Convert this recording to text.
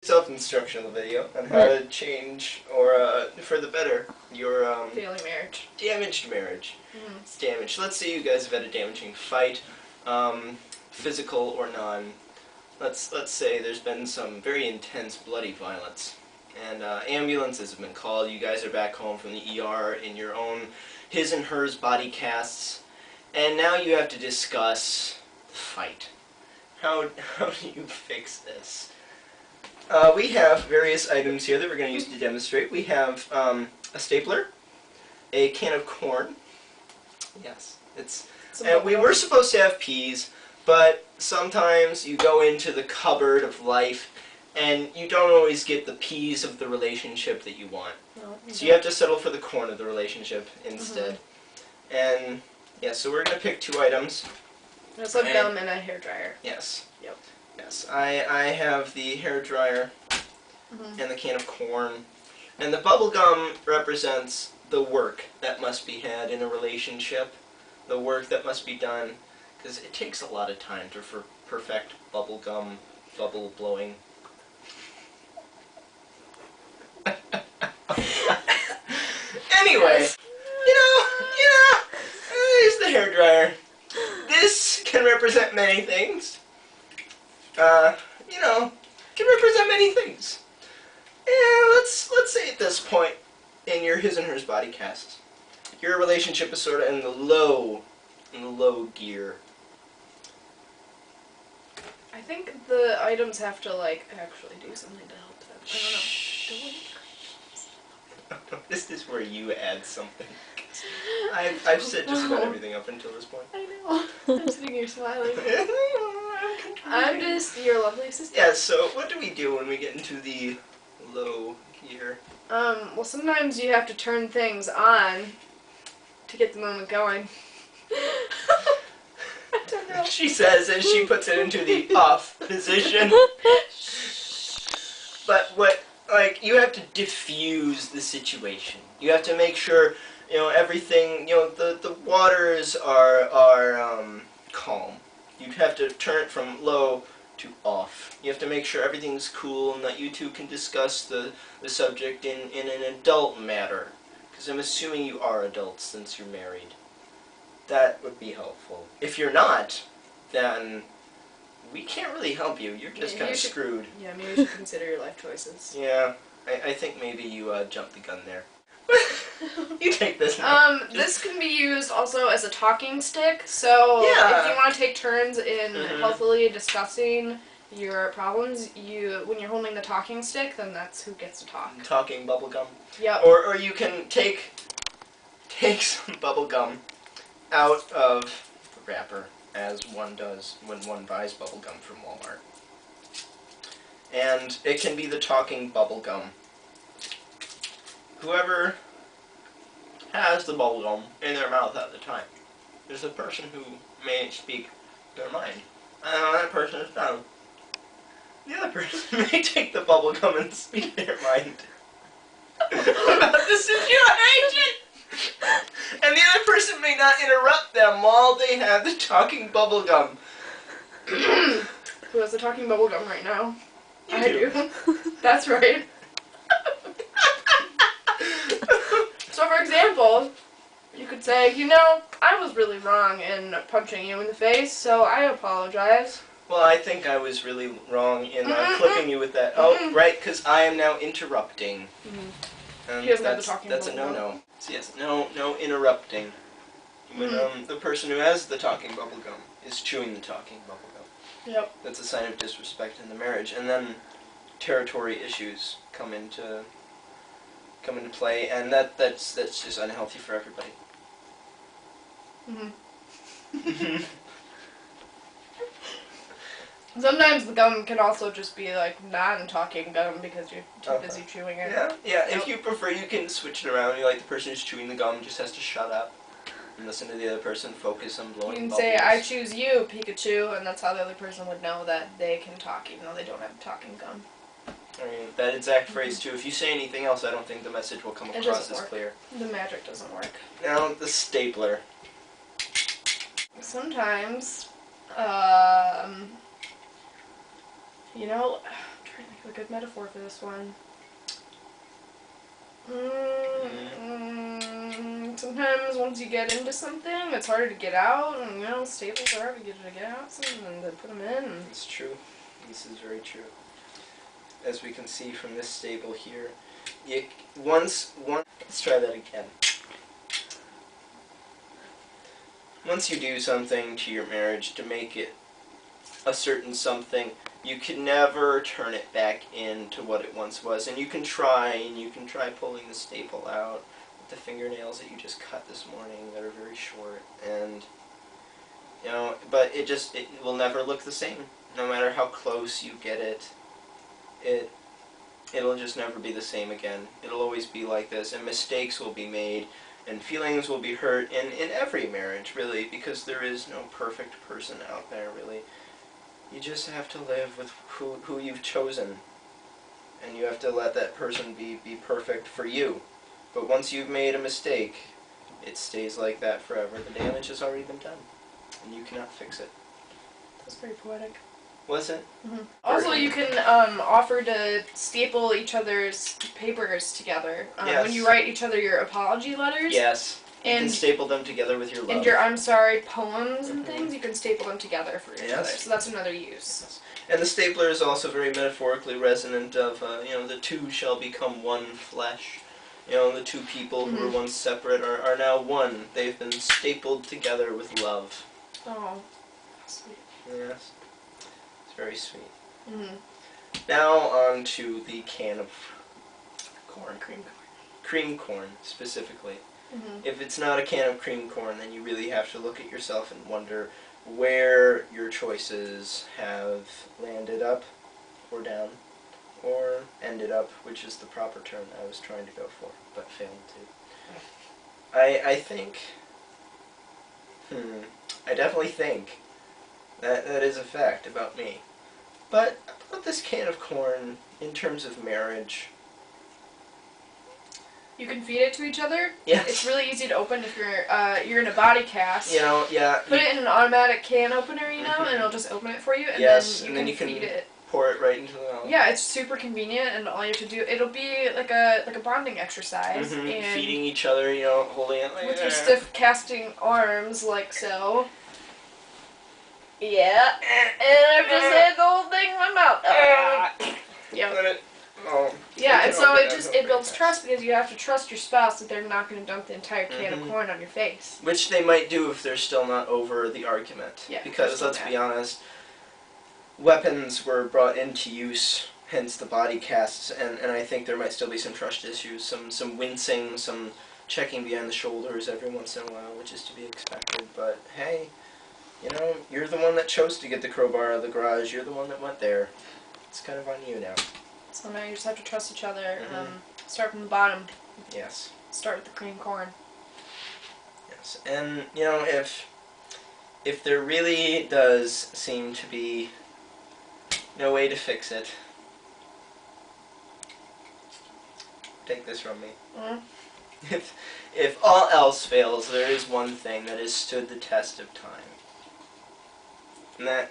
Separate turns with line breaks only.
Self-instructional video on how to change or for the better your
failing marriage.
Damaged marriage.
Mm-hmm.
It's damaged. Let's say you guys have had a damaging fight, physical or non. Let's say there's been some very intense bloody violence, and ambulances have been called. You guys are back home from the ER in your own his and hers body casts, and now you have to discuss the fight. How do you fix this? We have various items here that we're going to use to demonstrate. We have a stapler, a can of corn. Yes, and we were supposed to have peas, but sometimes you go into the cupboard of life and you don't always get the peas of the relationship that you want.
No,
so you have to settle for the corn of the relationship instead. And yeah, so we're going to pick two items.
It's like gum and a hairdryer.
Yes.
Yep.
Yes, I have the hairdryer and the can of corn. And the bubble gum represents the work that must be had in a relationship, the work that must be done, because it takes a lot of time to perfect bubble gum, bubble blowing. Anyway, there's the hairdryer. This can represent many things. Can represent many things. And let's say at this point in your his and hers body cast, your relationship is sort of in the low gear.
I think the items have to actually do something to help them. I don't know.
This is where you add something. I've said just about everything up until this point.
I know. I'm sitting here smiling. I'm just your lovely assistant.
Yeah, so what do we do when we get into the low gear?
Well, sometimes you have to turn things on to get the moment going. I don't know.
She says as she puts it into the off position. But you have to diffuse the situation. You have to make sure, everything, the waters are calm. You'd have to turn it from low to off. You have to make sure everything's cool and that you two can discuss the subject in an adult matter. Because I'm assuming you are adults since you're married. That would be helpful. If you're not, then we can't really help you. You're just kind of screwed.
Yeah, maybe you should consider your life choices.
Yeah, I think maybe you jumped the gun there. You take this
now. This can be used also as a talking stick, so if you want to take turns in healthily discussing your problems, when you're holding the talking stick, then that's who gets to talk.
Talking bubble gum.
Yep.
Or you can take some bubble gum out of the wrapper, as one does when one buys bubble gum from Walmart. And it can be the talking bubble gum. Whoever has the bubble gum in their mouth at the time, there's a person who may speak their mind. And that person is done. The other person may take the bubble gum and speak their mind about the situation. And the other person may not interrupt them while they have the talking bubble gum.
Who has the talking bubble gum right now?
I do.
That's right. So, for example, you could say, I was really wrong in punching you in the face, so I apologize.
Well, I think I was really wrong in clipping you with that. Oh, right, because I am now interrupting.
He doesn't have the talking
That's a
bubble
no-no. So yes, no interrupting. When the person who has the talking bubble gum is chewing the talking bubble gum.
Yep.
That's a sign of disrespect in the marriage. And then territory issues come into play, and that's just unhealthy for everybody.
Sometimes the gum can also just be non-talking gum because you're too busy chewing it.
Yeah. If you prefer, you can switch it around. The person who's chewing the gum just has to shut up and listen to the other person, focus on blowing bubbles.
You can say, "I choose you, Pikachu," and that's how the other person would know that they can talk, even though they don't have talking gum.
I mean, that exact phrase too. If you say anything else, I don't think the message will come across as clear.
The magic doesn't work.
Now, the stapler.
Sometimes, I'm trying to think of a good metaphor for this one. Sometimes once you get into something, it's harder to get out, and you know, staples are hard to get out, and to put them in.
It's true. This is very true. As we can see from this staple here, let's try that again. Once you do something to your marriage to make it a certain something, you can never turn it back into what it once was. And you can try pulling the staple out with the fingernails that you just cut this morning that are very short. And, you know, but it will never look the same. No matter how close you get it'll just never be the same again. It'll always be like this, and mistakes will be made, and feelings will be hurt in every marriage, really, because there is no perfect person out there, really. You just have to live with who you've chosen, and you have to let that person be perfect for you. But once you've made a mistake, it stays like that forever. The damage has already been done, and you cannot fix it.
That's very poetic.
Was it?
Mm-hmm. Also, you can offer to staple each other's papers together.
Yes.
When you write each other your apology letters.
Yes. You can staple them together with your love.
And your I'm sorry poems and things, you can staple them together for each other. So that's another use.
Yes. And the stapler is also very metaphorically resonant of, you know, the two shall become one flesh. You know, the two people who were once separate are now one. They've been stapled together with love.
Oh, sweet.
Yes. It's very sweet.
Mm-hmm.
Now on to the can of corn. Cream corn, specifically.
Mm-hmm.
If it's not a can of cream corn, then you really have to look at yourself and wonder where your choices have landed up, or down, or ended up, which is the proper term I was trying to go for, but failed to. I think, I definitely think that is a fact about me. But about this can of corn, in terms of marriage,
you can feed it to each other.
Yes.
It's really easy to open if you're in a body cast.
You know, yeah.
Put it in an automatic can opener, you know, and it'll just open it for you, and then you can feed it.
Pour it right into the mouth.
Yeah, it's super convenient, and all you have to do, it'll be like a bonding exercise. And
feeding each other, you know, holding it like
with your stiff casting arms, like so. Yeah, and I've just had the whole thing in my mouth. Yeah. Yeah, and so it builds trust, because you have to trust your spouse that they're not going to dump the entire can of corn on your face.
Which they might do if they're still not over the argument.
Yeah,
because let's be honest, weapons were brought into use, hence the body casts, and I think there might still be some trust issues, some wincing, some checking behind the shoulders every once in a while, which is to be expected. But hey, you know, you're the one that chose to get the crowbar out of the garage. You're the one that went there. It's kind of on you now.
So now you just have to trust each other. Start from the bottom.
Yes.
Start with the cream corn.
Yes, and you know, if there really does seem to be no way to fix it, take this from me. If all else fails, there is one thing that has stood the test of time, and that